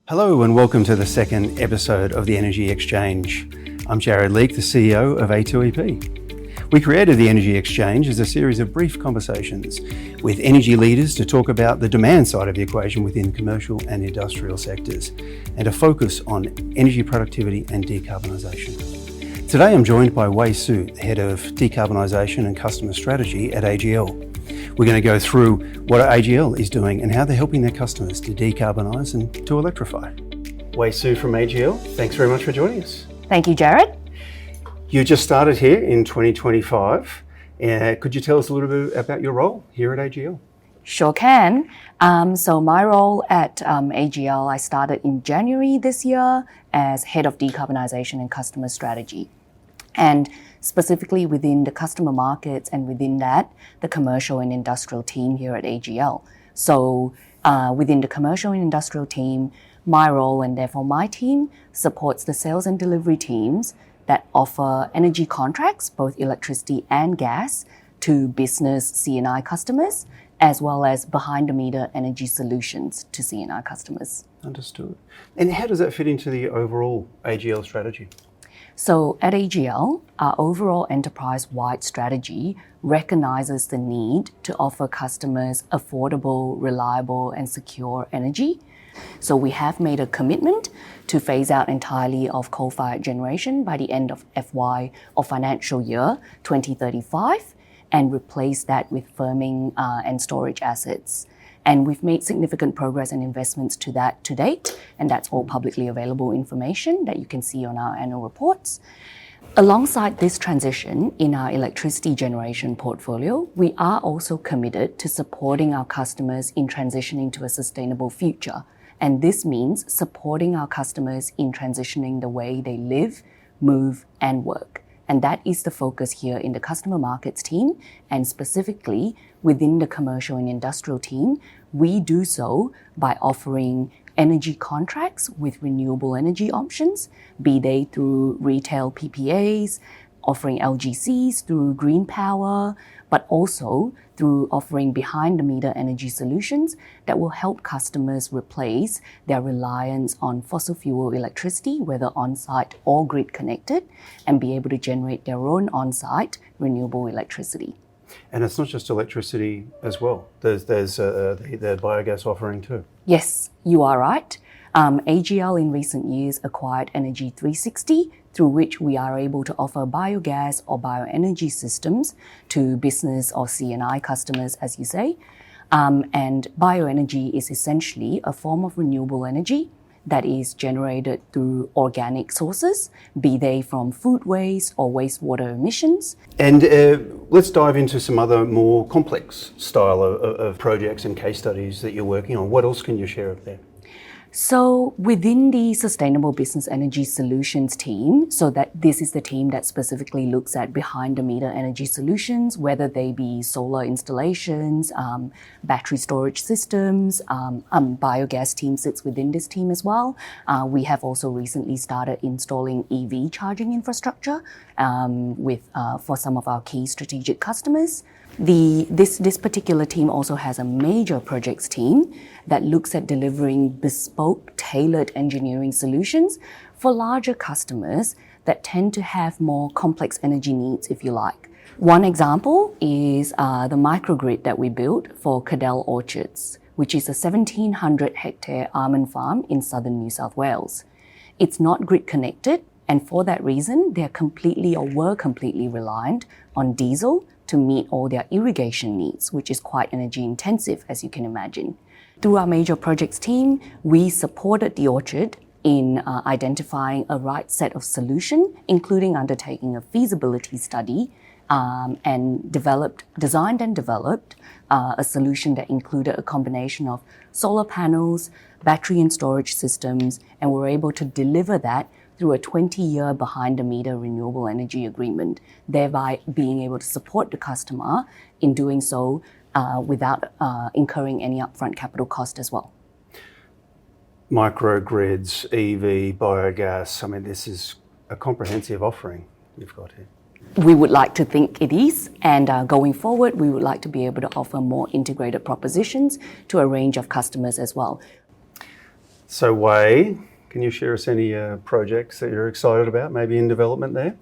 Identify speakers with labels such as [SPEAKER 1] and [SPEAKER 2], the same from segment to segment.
[SPEAKER 1] Hello and welcome to the second episode of the Energy Exchange. I'm Jarrod Leak, the CEO of A2EP. We created the Energy Exchange as a series of brief conversations with energy leaders to talk about the demand side of the equation within commercial and industrial sectors and a focus on energy productivity and decarbonisation. Today I'm joined by Wei Sue, Head of Decarbonisation and Customer Strategy at AGL. We're going to go through what AGL is doing and how they're helping their customers to decarbonise and to electrify. Wei Sue from AGL, thanks very much for joining us.
[SPEAKER 2] Thank you, Jarrod.
[SPEAKER 1] You just started here in 2025. Could you tell us a little bit about your role here at AGL?
[SPEAKER 2] Sure can. So my role at AGL, I started in January this year as Head of Decarbonisation and Customer Strategy. And specifically within the customer markets and within that, the commercial and industrial team here at AGL. So within the commercial and industrial team, my role and therefore my team supports the sales and delivery teams that offer energy contracts, both electricity and gas, to business C&I customers, as well as behind-the-meter energy solutions to C&I customers.
[SPEAKER 1] Understood. And how does that fit into the overall AGL strategy?
[SPEAKER 2] So at AGL, our overall enterprise-wide strategy recognises the need to offer customers affordable, reliable and secure energy. So we have made a commitment to phase out entirely of coal-fired generation by the end of FY or financial year 2035 and replace that with firming and storage assets. And we've made significant progress and investments to that to date, and that's all publicly available information that you can see on our annual reports. Alongside this transition in our electricity generation portfolio, we are also committed to supporting our customers in transitioning to a sustainable future. And this means supporting our customers in transitioning the way they live, move, and work. And that is the focus here in the customer markets team, and specifically within the commercial and industrial team, we do so by offering energy contracts with renewable energy options, be they through retail PPAs, offering LGCs through green power, but also through offering behind-the-meter energy solutions that will help customers replace their reliance on fossil fuel electricity, whether on-site or grid-connected, and be able to generate their own on-site renewable electricity.
[SPEAKER 1] And it's not just electricity as well. There's the biogas offering too.
[SPEAKER 2] Yes, you are right. AGL in recent years acquired Energy 360, through which we are able to offer biogas or bioenergy systems to business or C&I customers, as you say. And bioenergy is essentially a form of renewable energy that is generated through organic sources, be they from food waste or wastewater emissions.
[SPEAKER 1] And let's dive into some other more complex style of projects and case studies that you're working on. What else can you share up there?
[SPEAKER 2] So within the Sustainable Business Energy Solutions team, so that this is the team that specifically looks at behind-the-meter energy solutions, whether they be solar installations, battery storage systems, biogas team sits within this team as well. We have also recently started installing EV charging infrastructure for some of our key strategic customers. This particular team also has a major projects team that looks at delivering bespoke, tailored engineering solutions for larger customers that tend to have more complex energy needs, if you like. One example is the microgrid that we built for Cadell Orchards, which is a 1,700 hectare almond farm in southern New South Wales. It's not grid connected, and for that reason, were completely reliant on diesel to meet all their irrigation needs, which is quite energy intensive, as you can imagine. Through our major projects team, we supported the orchard in identifying a right set of solution, including undertaking a feasibility study and designed and developed a solution that included a combination of solar panels, battery and storage systems, and we're able to deliver that through a 20-year behind-the-meter renewable energy agreement, thereby being able to support the customer in doing so without incurring any upfront capital cost as well.
[SPEAKER 1] Microgrids, EV, biogas, this is a comprehensive offering you've got here.
[SPEAKER 2] We would like to think it is, and going forward, we would like to be able to offer more integrated propositions to a range of customers as well.
[SPEAKER 1] So Wei, can you share us any projects that you're excited about, maybe in development there?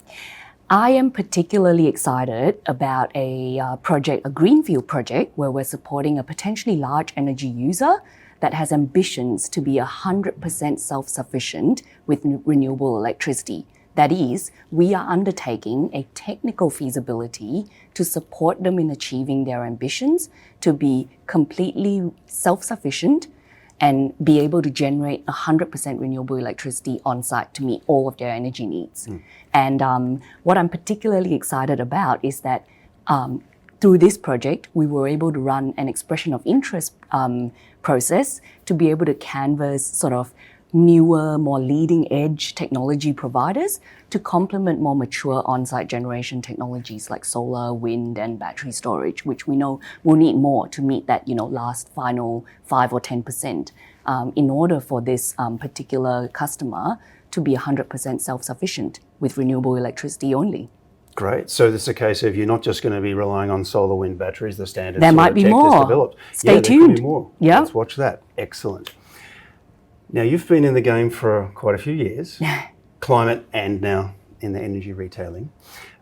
[SPEAKER 2] I am particularly excited about a project, a greenfield project, where we're supporting a potentially large energy user that has ambitions to be 100% self-sufficient with renewable electricity. That is, we are undertaking a technical feasibility to support them in achieving their ambitions to be completely self-sufficient and be able to generate 100% renewable electricity on site to meet all of their energy needs. And what I'm particularly excited about is that through this project, we were able to run an expression of interest process to be able to canvass sort of newer, more leading edge technology providers to complement more mature on-site generation technologies like solar, wind, and battery storage, which we know will need more to meet that, last final 5 or 10% in order for this particular customer to be 100% self-sufficient with renewable electricity only.
[SPEAKER 1] Great. So this is a case of you're not just going to be relying on solar, wind batteries, the standard
[SPEAKER 2] There might be
[SPEAKER 1] tech
[SPEAKER 2] more.
[SPEAKER 1] that's developed.
[SPEAKER 2] Stay tuned.
[SPEAKER 1] There could be more.
[SPEAKER 2] Yeah.
[SPEAKER 1] Let's watch that. Excellent. Now, you've been in the game for quite a few years, climate and now in the energy retailing.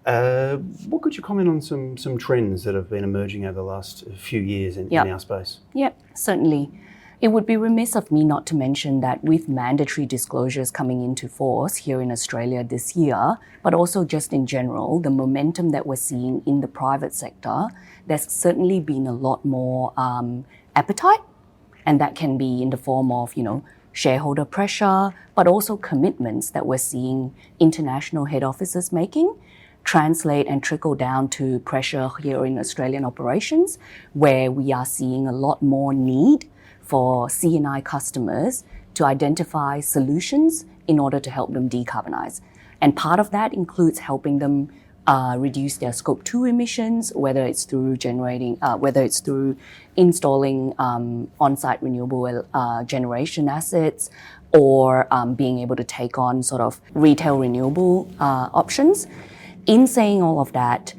[SPEAKER 1] What could you comment on some trends that have been emerging over the last few years in our space?
[SPEAKER 2] Yep, certainly. It would be remiss of me not to mention that with mandatory disclosures coming into force here in Australia this year, but also just in general, the momentum that we're seeing in the private sector, there's certainly been a lot more appetite, and that can be in the form of, shareholder pressure, but also commitments that we're seeing international head offices making translate and trickle down to pressure here in Australian operations, where we are seeing a lot more need for C&I customers to identify solutions in order to help them decarbonise. And part of that includes helping them reduce their Scope 2 emissions, whether it's through installing on-site renewable generation assets, or being able to take on sort of retail renewable options. In saying all of that,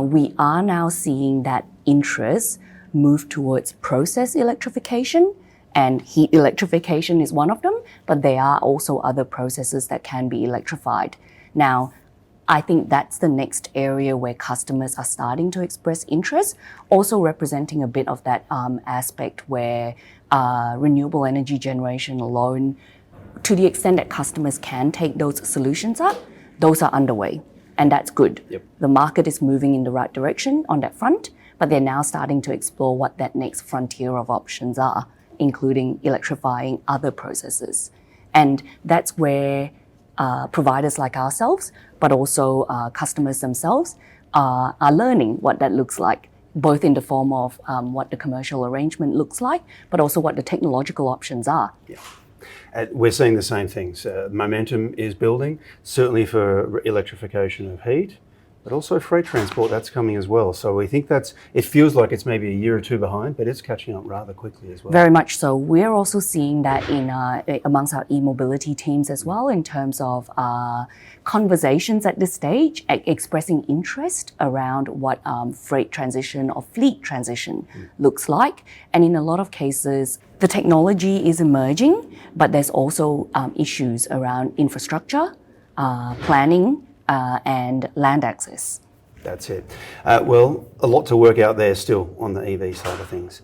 [SPEAKER 2] we are now seeing that interest move towards process electrification, and heat electrification is one of them, but there are also other processes that can be electrified. Now, I think that's the next area where customers are starting to express interest, also representing a bit of that aspect where renewable energy generation alone, to the extent that customers can take those solutions up, those are underway, and that's good.
[SPEAKER 1] Yep.
[SPEAKER 2] The market is moving in the right direction on that front, but they're now starting to explore what that next frontier of options are, including electrifying other processes. And that's where providers like ourselves, but also customers themselves are learning what that looks like, both in the form of what the commercial arrangement looks like, but also what the technological options are.
[SPEAKER 1] Yeah. We're seeing the same things. Momentum is building, certainly for electrification of heat, but also freight transport, that's coming as well. So we think it feels like it's maybe a year or two behind, but it's catching up rather quickly as well.
[SPEAKER 2] Very much so. We're also seeing that in amongst our e-mobility teams as well, in terms of conversations at this stage, expressing interest around what freight transition or fleet transition looks like. And in a lot of cases, the technology is emerging, but there's also issues around infrastructure, planning, and land access.
[SPEAKER 1] That's it. Well, a lot to work out there still on the EV side of things.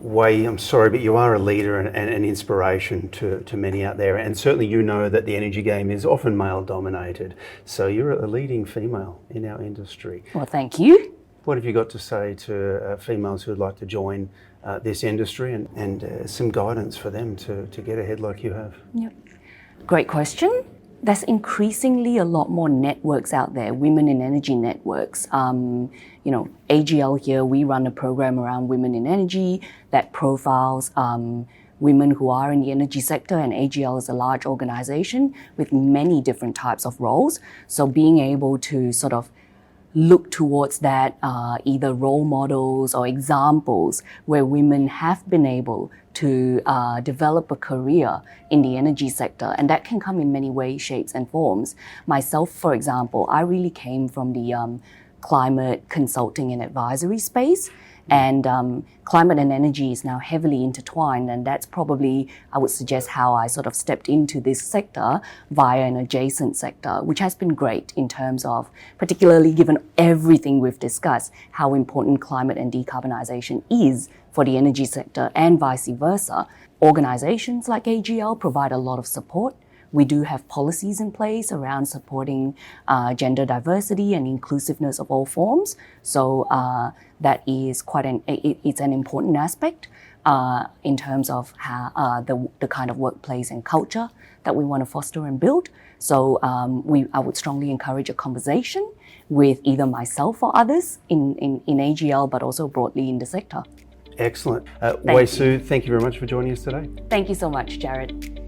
[SPEAKER 1] Wei, I'm sorry, but you are a leader and an inspiration to many out there, and certainly you know that the energy game is often male-dominated. So you're a leading female in our industry.
[SPEAKER 2] Well, thank you.
[SPEAKER 1] What have you got to say to females who would like to join this industry, and some guidance for them to get ahead like you have?
[SPEAKER 2] Yep. Great question. There's increasingly a lot more networks out there, women in energy networks. AGL here, we run a program around women in energy that profiles women who are in the energy sector, and AGL is a large organization with many different types of roles. So being able to sort of look towards that, either role models or examples where women have been able to develop a career in the energy sector. And that can come in many ways, shapes and forms. Myself, for example, I really came from the climate consulting and advisory space. And climate and energy is now heavily intertwined, and that's probably, I would suggest, how I sort of stepped into this sector via an adjacent sector, which has been great in terms of, particularly given everything we've discussed, how important climate and decarbonisation is for the energy sector and vice versa. Organisations like AGL provide a lot of support. We do have policies in place around supporting gender diversity and inclusiveness of all forms. So that is it's an important aspect in terms of how the kind of workplace and culture that we want to foster and build. So I would strongly encourage a conversation with either myself or others in AGL, but also broadly in the sector.
[SPEAKER 1] Excellent. Wei Sue, thank you very much for joining us today.
[SPEAKER 2] Thank you so much, Jarrod.